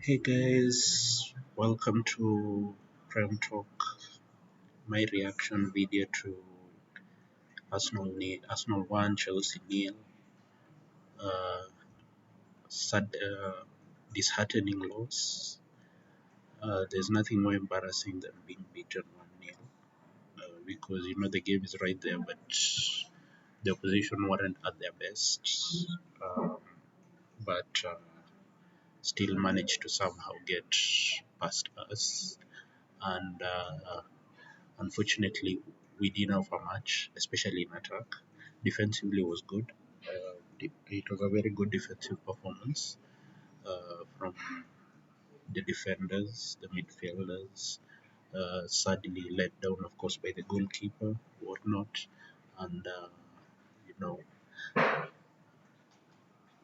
Hey guys, welcome to Prime Talk, my reaction video to Arsenal 1, Chelsea nil. Uh, sad, disheartening loss. There's nothing more embarrassing than being beaten 1-0 because the game is right there, but the opposition weren't at their best. Um, but still managed to somehow get past us. And unfortunately, we didn't offer much, especially in attack. Defensively was good. It was a very good defensive performance from the defenders, the midfielders. Sadly let down, of course, by the goalkeeper, whatnot. And you know,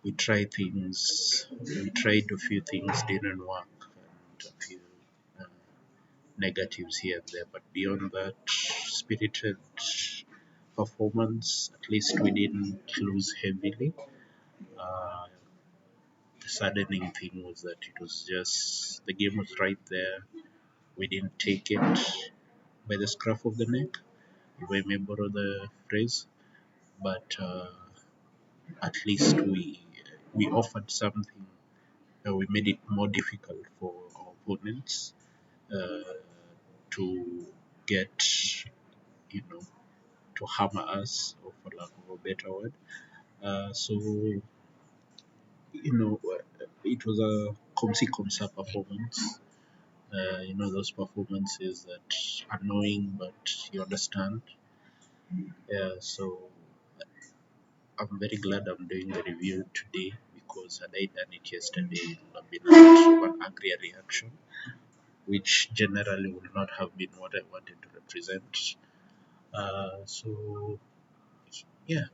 we tried a few things, didn't work, and a few uh, negatives here and there. But beyond that, spirited performance. At least we didn't lose heavily. Uh, the saddening thing was that it was just the game was right there. We didn't take it by the scruff of the neck, if I may borrow the phrase. But at least we offered something. We made it more difficult for our opponents uh, to get, you know, to hammer us, or for lack of a better word. So it was a comsy comsa performance. Those performances that are annoying, but you understand. Yeah, so I'm very glad I'm doing the review today because had I done it yesterday, it would have been a bit of an angry reaction, which generally would not have been what I wanted to represent. So yeah,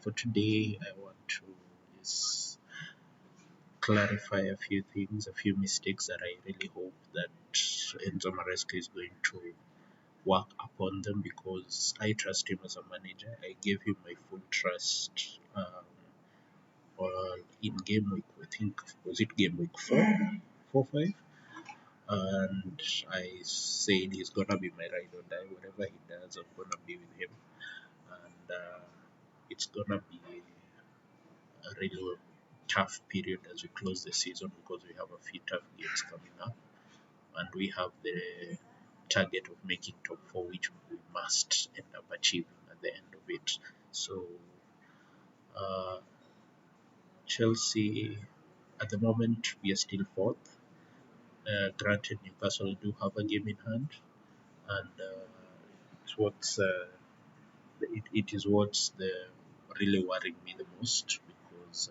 for today, I want to just clarify a few things, a few mistakes that I really hope that Enzo Maresca is going to work upon them because I trust him as a manager. I gave him my full trust in game week. I think was it game week 4, 5, and I said he's gonna be my ride or die. Whatever he does, I'm gonna be with him, and it's gonna be a really tough period as we close the season because we have a few tough games coming up, and we have the target of making top four, which we must end up achieving at the end of it. So, uh, Chelsea, at the moment, we are still fourth. Granted, Newcastle do have a game in hand, and it's what's it is what's really worrying me the most because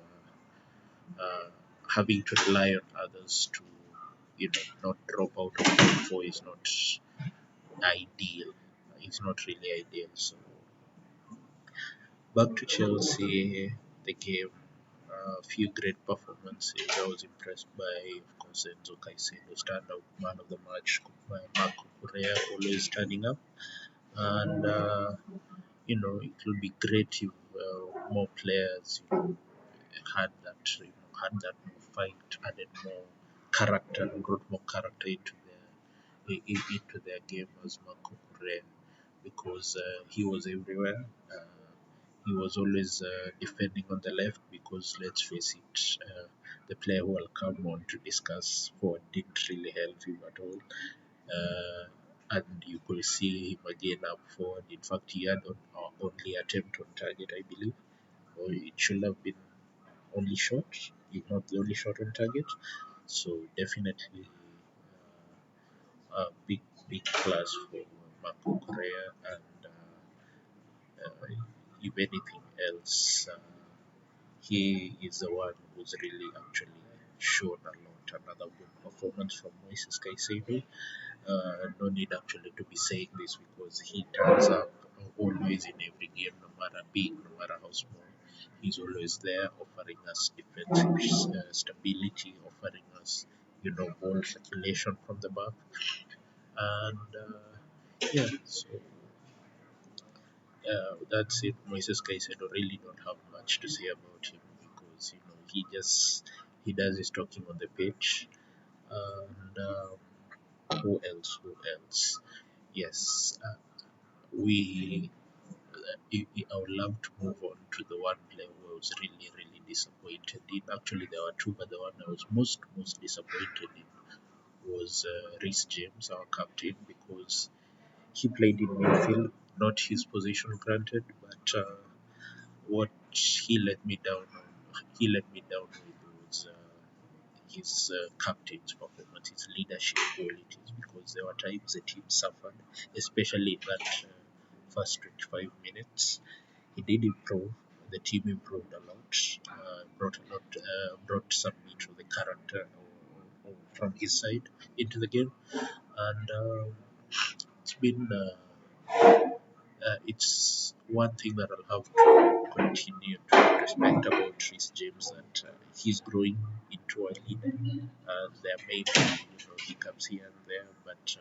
having to rely on others to not drop out of top four is not ideal. It's not really ideal. So back to Chelsea, the game, a few great performances. I was impressed by, of course, Enzo Caicedo, standout man of the match, by Marco Correa, always turning up. And, it would be great if more players had that more fight, added more character, and brought more character into their game as Marco Correa because he was everywhere. He was always defending on the left because let's face it, the player who will come on to discuss forward didn't really help him at all. And you could see him again up forward. In fact, he had only attempt on target, I believe, or it should have been only shot, if not the only shot on target. So definitely a big plus for Marco Correa, and if anything else, he is the one who's really actually shown a lot. Another good performance from Moises Caicedo. No need actually to be saying this because he turns up always in every game, no matter big, no matter how small. He's always there, offering us defensive stability, offering us, ball circulation from the back, and yeah. So that's it. Moises Caicedo really don't have much to say about him because he he does his talking on the pitch. And who else? Who else? Yes, we. I would love to move on to the one player who I was really, really disappointed in. Actually, there were two, but the one I was most disappointed in was Reece James, our captain, because he played in midfield, not his position granted, but what he let me down on, he let me down with was his captain's performance, his leadership qualities, because there were times the team suffered, especially in that first 25 minutes. He did improve. The team improved a lot, brought some meat of the character from his side into the game, and it's been it's one thing that I'll have to continue to respect about Reece James, that he's growing into a leader. There may be hiccups here and there, but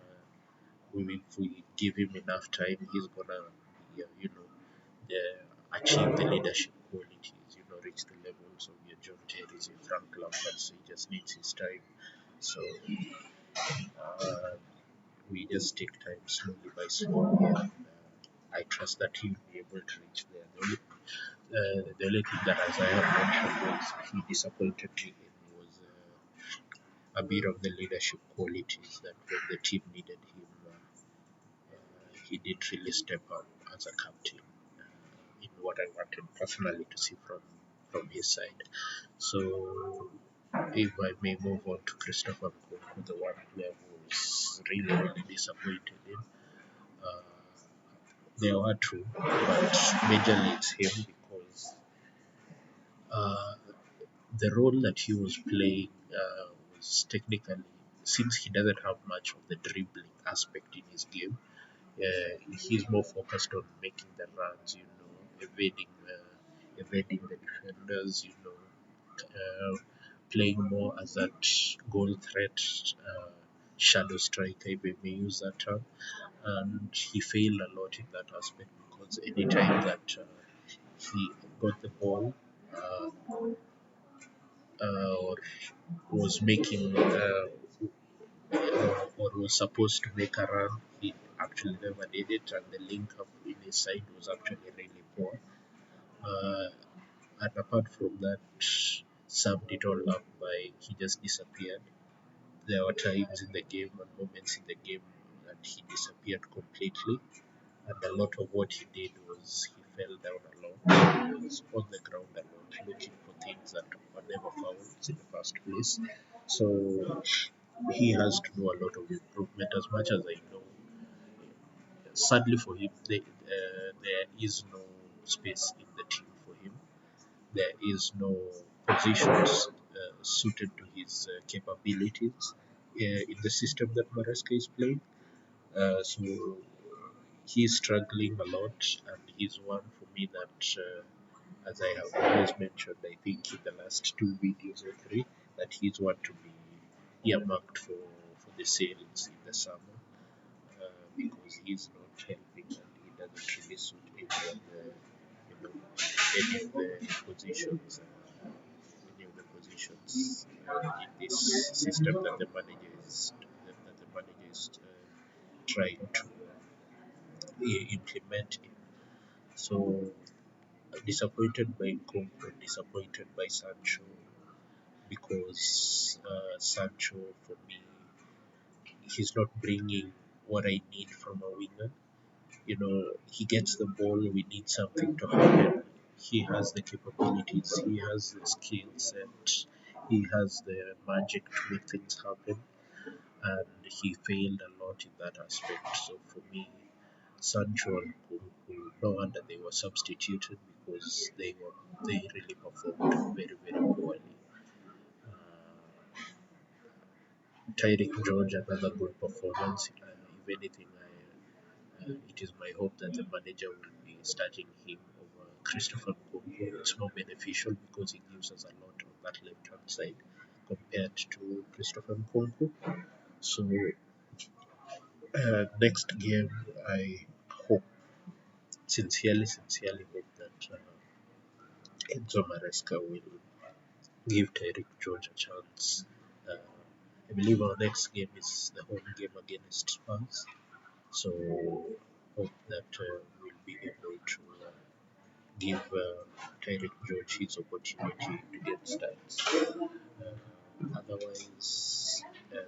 if we give him enough time, he's gonna yeah, achieve the leadership qualities. Reach the levels of your John Terry's, your Frank Lampard. So he just needs his time. So uh, we just take time slowly by slowly, and I trust that he'll be able to reach there. The only thing that, as I have mentioned, was he disappointed me in was a bit of the leadership qualities that when the team needed him, he did really step up as a captain in what I wanted personally to see from his side. So if I may move on to Christopher Nkunku, the one player who was really, really disappointed in. Uh, there were two, but majorly it's him because uh, the role that he was playing was technically, since he doesn't have much of the dribbling aspect in his game, he's more focused on making the runs, evading the defenders, playing more as that goal threat, shadow striker, if we may use that term. And he failed a lot in that aspect because anytime that he got the ball, or was making or was supposed to make a run, he actually never did it, and the link up in his side was actually really poor. Uh, and apart from that, summed it all up by he just disappeared. There were times in the game and moments in the game that he disappeared completely, and a lot of what he did was he fell down alone. He was on the ground alone, looking for things that were never found in the first place. So he has to do a lot of improvement. As much as I know, sadly for him, there is no space in the team for him. There is no positions suited to his capabilities in the system that Maresca is playing. So he's struggling a lot, and he's one for me that, as I have always mentioned, I think in the last two videos or three, that he's one to be earmarked for the sales in the summer, because he's not helping and he doesn't really suit any of the positions. Any of the positions in this system that the manager is trying to implement. So disappointed by Nkunku, disappointed by Sancho, because Sancho for me, he's not bringing what I need from a winger. He gets the ball, we need something to happen. He has the capabilities, he has the skill set, he has the magic to make things happen, and he failed a lot in that aspect. So for me, Sancho and Nkunku, no wonder they were substituted, because they really performed very, very poorly. Tyrick George, another good performance. If anything, it is my hope that the manager will be starting him over Christopher Nkunku. It's more beneficial because he gives us a lot on that left hand side compared to Christopher Nkunku. So next game, I hope, sincerely hope that Enzo Maresca will give Tyreek George a chance. Uh, I believe our next game is the home game against Spurs, so hope that we'll be able to give Tyreek George his opportunity to get starts. Otherwise,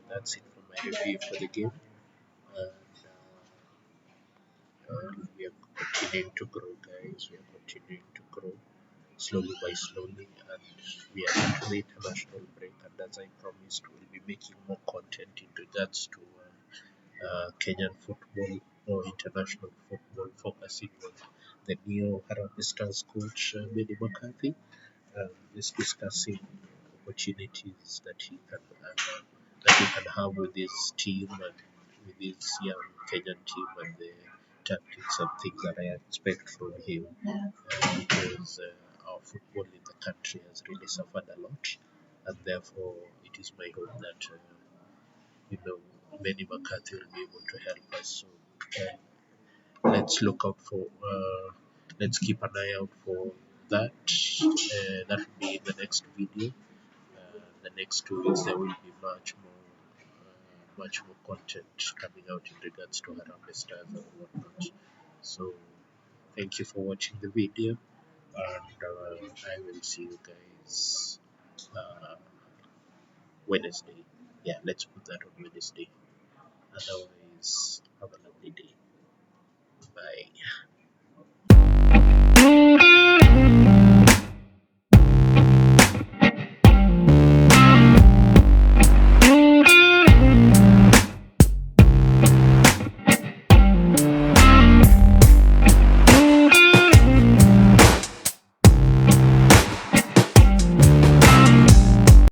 that's it for my review for the game. And we are continuing to grow, guys. We are continuing to grow slowly by slowly, and we are into the international break. And as I promised, we'll be making more content in regards to Kenyan football or international football, focusing on the new Harambee Stars coach Benny McCarthy, is discussing opportunities that he can have with his team and with his young Kenyan team and the tactics and things that I expect from him because our football in the country has really suffered a lot, and therefore it is my hope that you know Benny McCarthy will be able to help us. So let's look out for let's keep an eye out for that. That will be in the next video. The next 2 weeks there will be much more content coming out in regards to Harambee Stars and whatnot. So thank you for watching the video, and I will see you guys uh, Wednesday. Yeah, let's put that on Wednesday. Otherwise, have a lovely day. Bye.